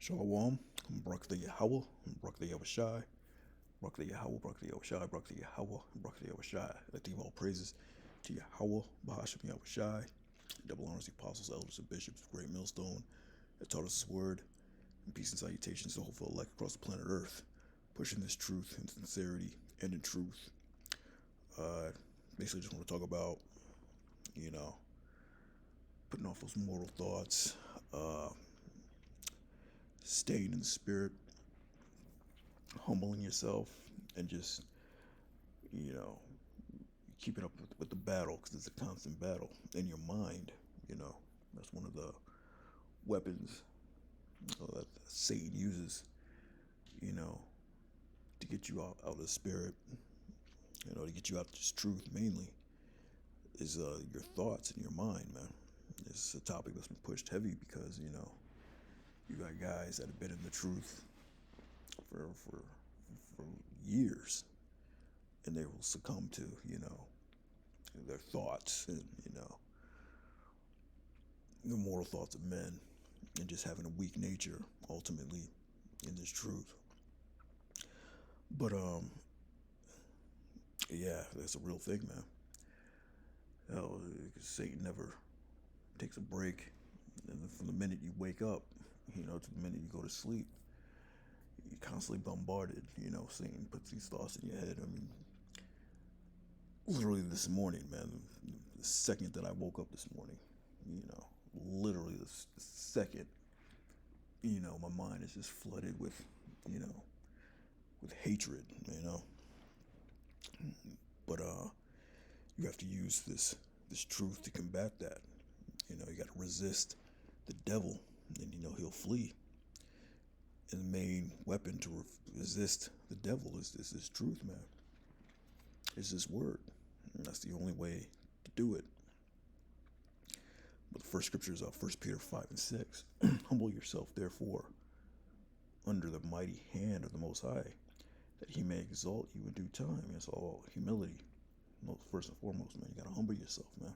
Shalom, Barak the Yahweh, Barak the Yahushai, Barak the Yahweh, Barak the Yahushai, Barak the Yahweh, Barak the Yahushai. Let the all praises to Yahweh, Bahasham Yahushai. Double honors the apostles, elders, and bishops, great millstone that taught us his word. And peace and salutations to the whole elect across the planet Earth, pushing this truth in sincerity and in truth. Uh, Basically, just want to talk about, you know, putting off those mortal thoughts, uh, staying in the spirit, humbling yourself, and just, you know, keeping up with the battle because it's a constant battle in your mind. You know, that's one of the weapons that Satan uses, you know, to get you out of the spirit, to get you out of this truth mainly, is your thoughts and your mind, man. It's a topic that's been pushed heavy because, you got guys that have been in the truth for years, and they will succumb to, their thoughts and, the mortal thoughts of men and just having a weak nature ultimately in this truth. But yeah, that's a real thing, man. Hell, Satan never takes a break, and from the minute you wake up, to the minute you go to sleep, you're constantly bombarded. Satan puts these thoughts in your head. I mean, literally this morning, man, the second that I woke up this morning, literally the second, my mind is just flooded with, you know, with hatred, But you have to use this truth to combat that. You got to resist the devil, and he'll flee. And the main weapon to resist the devil is this truth, man. It's this word. And that's the only way to do it. But the first scripture is 1 Peter 5:6. Humble yourself, therefore, under the mighty hand of the Most High, that he may exalt you in due time. It's all humility. First and foremost, man, you gotta humble yourself, man.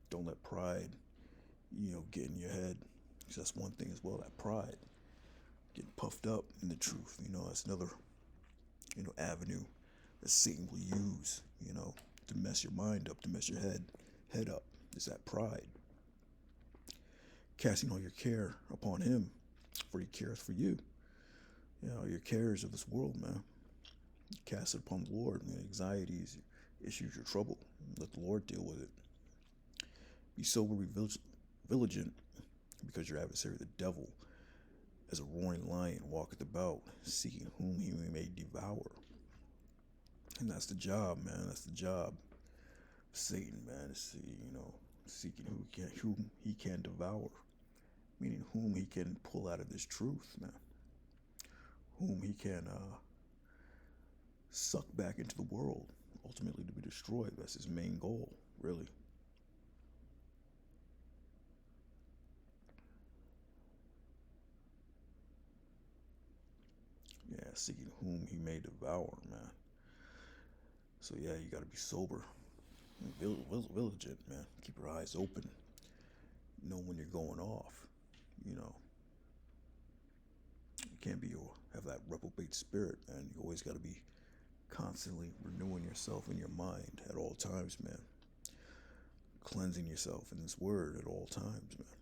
Don't let pride, get in your head. Because that's one thing as well, that pride. Getting puffed up in the truth, that's another, avenue that Satan will use, to mess your mind up, to mess your head up. Is that pride. Casting all your care upon him, for he cares for you. Your cares of this world, man. Cast it upon the Lord. Anxieties, issues, your trouble. Let the Lord deal with it. Be sober, be vigilant, because your adversary, the devil, as a roaring lion, walketh about, seeking whom he may devour. And that's the job, man. That's the job. Satan, man, is seeking whom he can devour, meaning whom he can pull out of this truth, man. Whom he can suck back into the world, ultimately to be destroyed. That's his main goal, really. Yeah, seeking whom he may devour, man. So yeah, you gotta be sober, vigilant, man. Keep your eyes open. Know when you're going off. You can't have that reprobate spirit, man. You always gotta be constantly renewing yourself in your mind at all times, man. Cleansing yourself in this word at all times, man.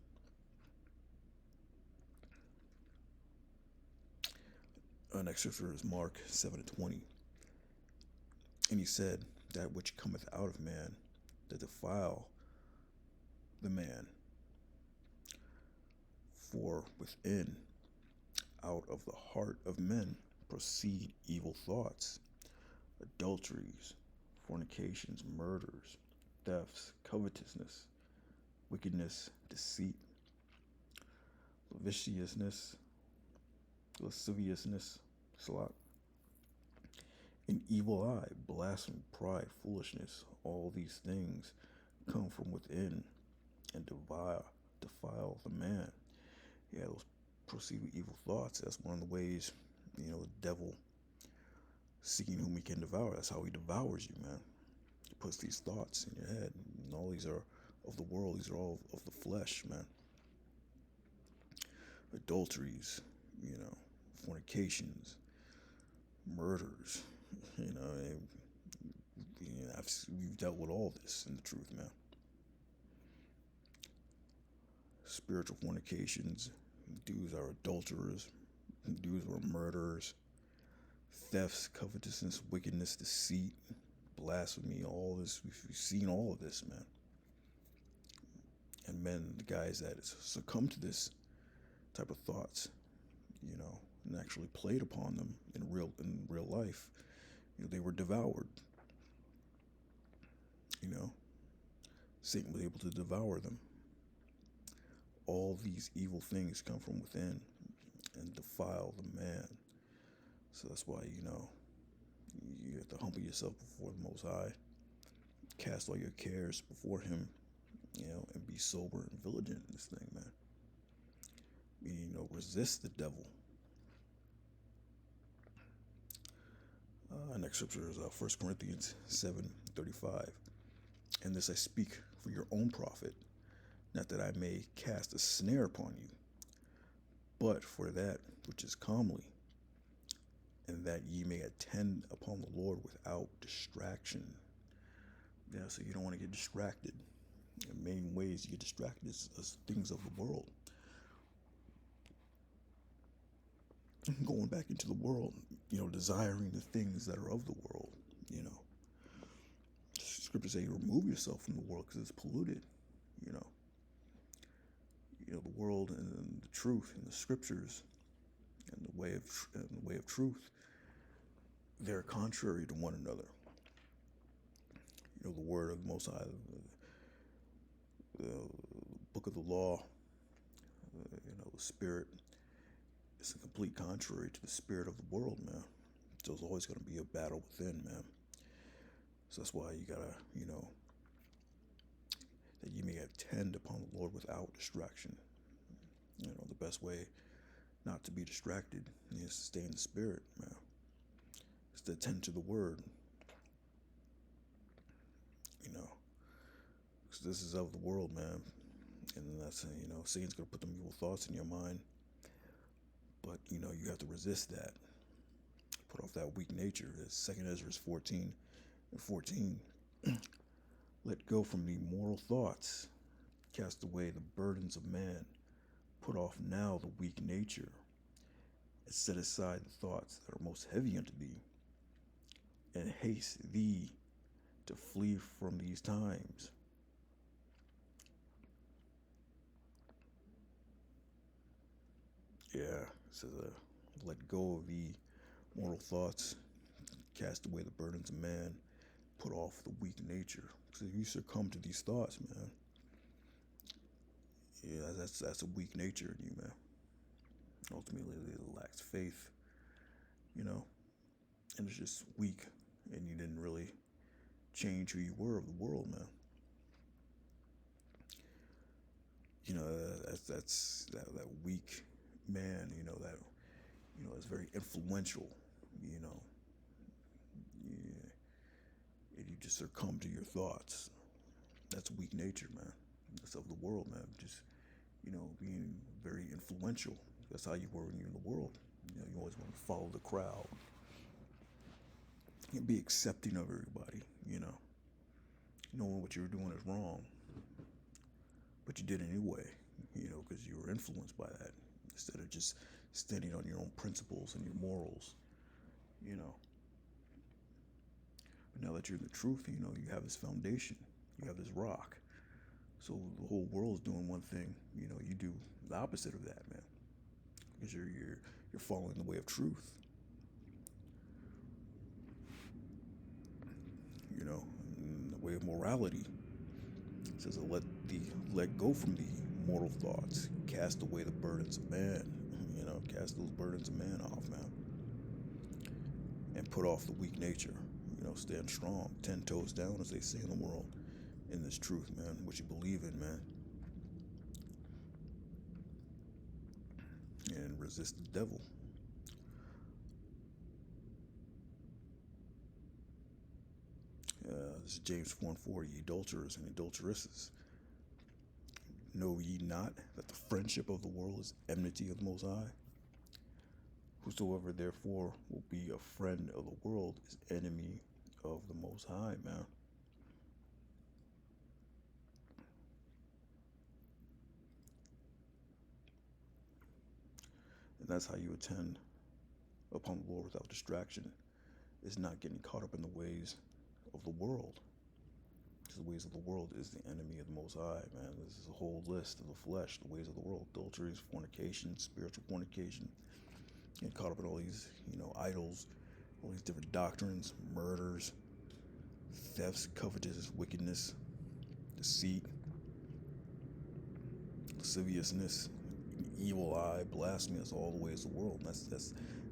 Next scripture is Mark 7:20. And he said, that which cometh out of man, that defile the man. For within, out of the heart of men, proceed evil thoughts, adulteries, fornications, murders, thefts, covetousness, wickedness, deceit, lasciviousness, an evil eye, blasphemy, pride, foolishness. All these things come from within and defile the man. Yeah, those proceed with evil thoughts. That's one of the ways, the devil seeking whom he can devour. That's how he devours you, man. He puts these thoughts in your head. And all these are of the world. These are all of the flesh, man. adulteries, fornications, murders. You know, and, we've dealt with all this in the truth, man. Spiritual fornications, dudes are adulterers, dudes are murderers, thefts, covetousness, wickedness, deceit, blasphemy, all this. We've seen all of this, man. And men, the guys that succumb to this type of thoughts, and actually played upon them in real life, they were devoured. Satan was able to devour them. All these evil things come from within and defile the man. So that's why, you have to humble yourself before the Most High, cast all your cares before Him, and be sober and vigilant in this thing, man. Meaning, resist the devil. Next scripture is 1 Corinthians 7:35. And this I speak for your own profit, not that I may cast a snare upon you, but for that which is comely, and that ye may attend upon the Lord without distraction. Yeah, so you don't want to get distracted. The main ways you get distracted is things of the world. Going back into the world, desiring the things that are of the world, Scriptures say remove yourself from the world because it's polluted, the world and the truth and the scriptures and the way of truth, they're contrary to one another. The word of the Most High, the book of the law, the spirit, it's a complete contrary to the spirit of the world, man. So there's always going to be a battle within, man. So that's why you gotta, that you may attend upon the Lord without distraction. The best way not to be distracted is to stay in the spirit, man. Is to attend to the word. Because this is of the world, man. And that's, Satan's gonna put them evil thoughts in your mind. But, you have to resist that. Put off that weak nature. It's 2 Ezra 14:14. Let go from the mortal thoughts. Cast away the burdens of man. Put off now the weak nature. And set aside the thoughts that are most heavy unto thee. And haste thee to flee from these times. Yeah, it says, let go of the mortal thoughts, cast away the burdens of man, put off the weak nature. So if you succumb to these thoughts, man, yeah, that's a weak nature in you, man. Ultimately, it lacks faith, and it's just weak, and you didn't really change who you were of the world, man. That's that weak man, that is very influential, and you just succumb to your thoughts. That's weak nature, man. That's of the world, man. Just being very influential. That's how you were when you're in the world. You always want to follow the crowd. You be accepting of everybody, knowing what you were doing is wrong, but you did it anyway, because you were influenced by that instead of just standing on your own principles and your morals, But now that you're in the truth, you have this foundation, you have this rock. So the whole world's doing one thing, you do the opposite of that, man, because you're following the way of truth. The way of morality. It says, let go from the mortal thoughts, cast away the burdens of man. Cast those burdens of man off, man, and put off the weak nature. Stand strong, 10 toes down, as they say in the world, in this truth, man, what you believe in, man, and resist the devil. This is James 4:4, ye adulterers and adulteresses. Know ye not that the friendship of the world is enmity of the Most High? Whosoever therefore will be a friend of the world is enemy of the Most High, man. And that's how you attend upon the Lord without distraction, is not getting caught up in the ways of the world. Because the ways of the world is the enemy of the Most High, man. This is a whole list of the flesh, the ways of the world: adulteries, fornication, spiritual fornication, getting caught up in all these, idols, all these different doctrines, murders, thefts, covetousness, wickedness, deceit, lasciviousness, evil eye, blasphemy. That's all the ways of the world. And that's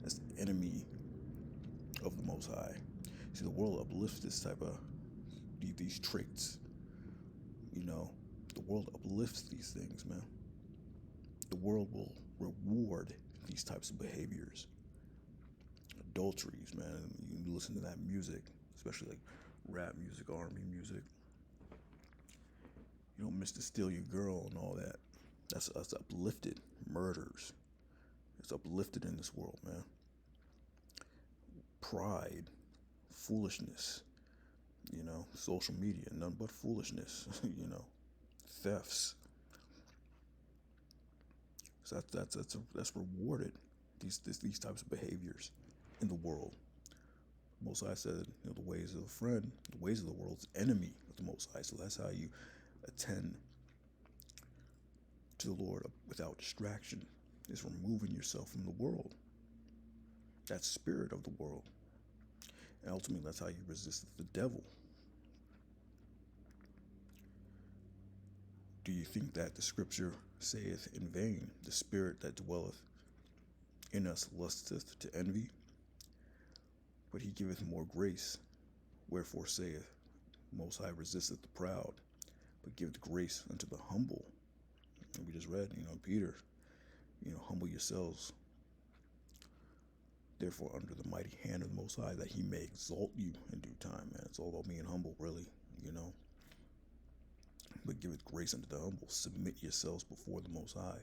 the enemy of the Most High. See, the world uplifts this type of these traits. The world uplifts these things, man. The world will reward these types of behaviors. Adulteries, man. You listen to that music, especially like rap music, R&B music. Mr. Steal Your Girl and all that. That's uplifted. Murders. It's uplifted in this world, man. Pride, foolishness, social media, none but foolishness, thefts. So that's rewarded. These types of behaviors in the world. Most High said, the ways of a friend, the ways of the world's enemy of the Most High. So that's how you attend to the Lord without distraction, is removing yourself from the world, that spirit of the world. And ultimately, that's how you resist the devil. Do you think that the scripture saith in vain, the spirit that dwelleth in us lusteth to envy? But he giveth more grace. Wherefore saith, Most High resisteth the proud, but giveth grace unto the humble. And we just read, Peter, humble yourselves, therefore, under the mighty hand of the Most High, that he may exalt you in due time, man. It's all about being humble, really, But giveth grace unto the humble. Submit yourselves before the Most High.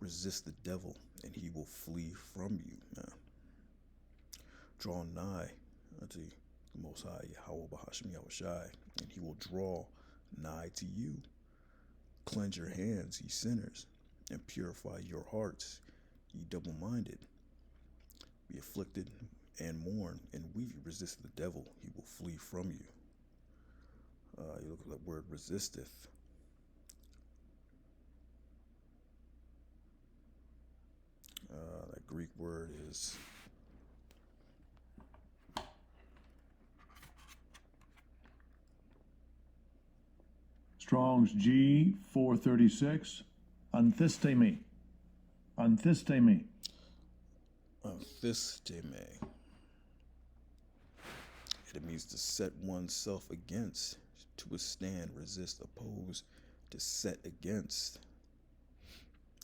Resist the devil, and he will flee from you, man. Draw nigh unto the Most High, Yahweh Bahasham Yahushai, and he will draw nigh to you. Cleanse your hands, ye sinners, and purify your hearts, ye double-minded. Be afflicted and mourn and weep. Resist the devil, he will flee from you. You look at that word resisteth. That Greek word is Strong's G 436. Anthistemi. Anthistemi. Anthistemi. It means to set oneself against, to withstand, resist, oppose, to set against.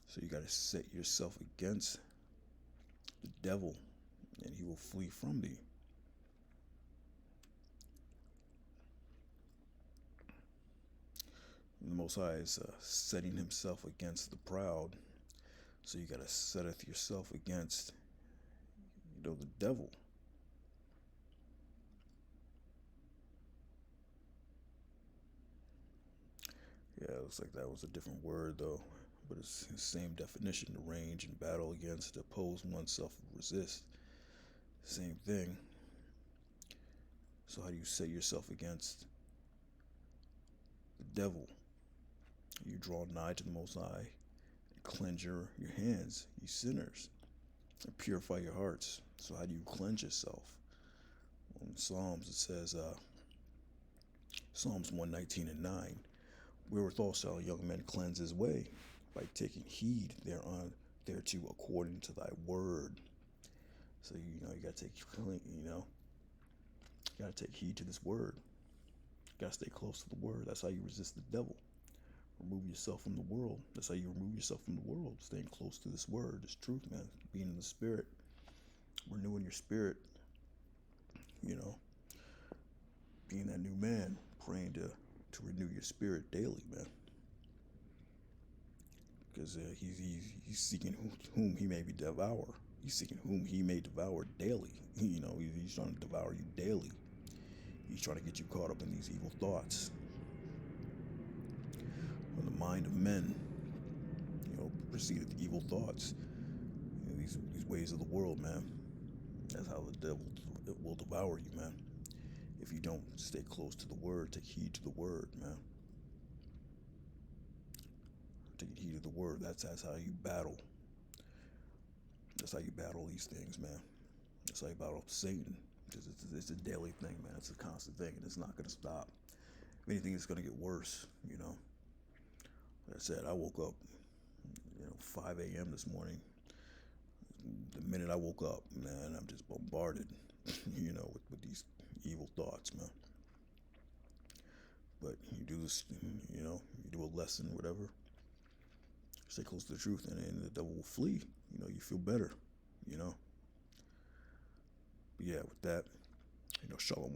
So you got to set yourself against the devil, and he will flee from thee. And the Most High is setting himself against the proud. So you got to setteth yourself against, the devil. Yeah, it looks like that was a different word, though. But it's the same definition: to range and battle against, to oppose oneself, resist. Same thing. So how do you set yourself against the devil? You draw nigh to the Most High, and cleanse your hands, ye sinners, and purify your hearts. So how do you cleanse yourself? Well, in Psalms it says, Psalms 119 and 9, wherewithal shall a young man cleanse his way, by taking heed thereto according to thy word. So you gotta take heed to this word. You gotta stay close to the word. That's how you resist the devil. Remove yourself from the world. That's how you remove yourself from the world. Staying close to this word, this truth, man. Being in the spirit, renewing your spirit. Being that new man, praying to renew your spirit daily, man. because he's seeking whom he may be devour. He's seeking whom he may devour daily. You know, he's trying to devour you daily. He's trying to get you caught up in these evil thoughts. From the mind of men, you know, proceedeth evil thoughts. You know, these ways of the world, man. That's how the devil will devour you, man. If you don't stay close to the word, take heed to the word, man. Take heed to the word. That's how you battle. That's how you battle these things, man. That's how you battle Satan. Because it's a daily thing, man. It's a constant thing, and it's not going to stop. If anything, it's going to get worse, you know. Like I said, I woke up, 5 a.m. this morning. The minute I woke up, man, I'm just bombarded, with these evil thoughts, man. But you do this, you do a lesson, whatever. Stay close to the truth, and the devil will flee. You feel better, But yeah, with that, shalom.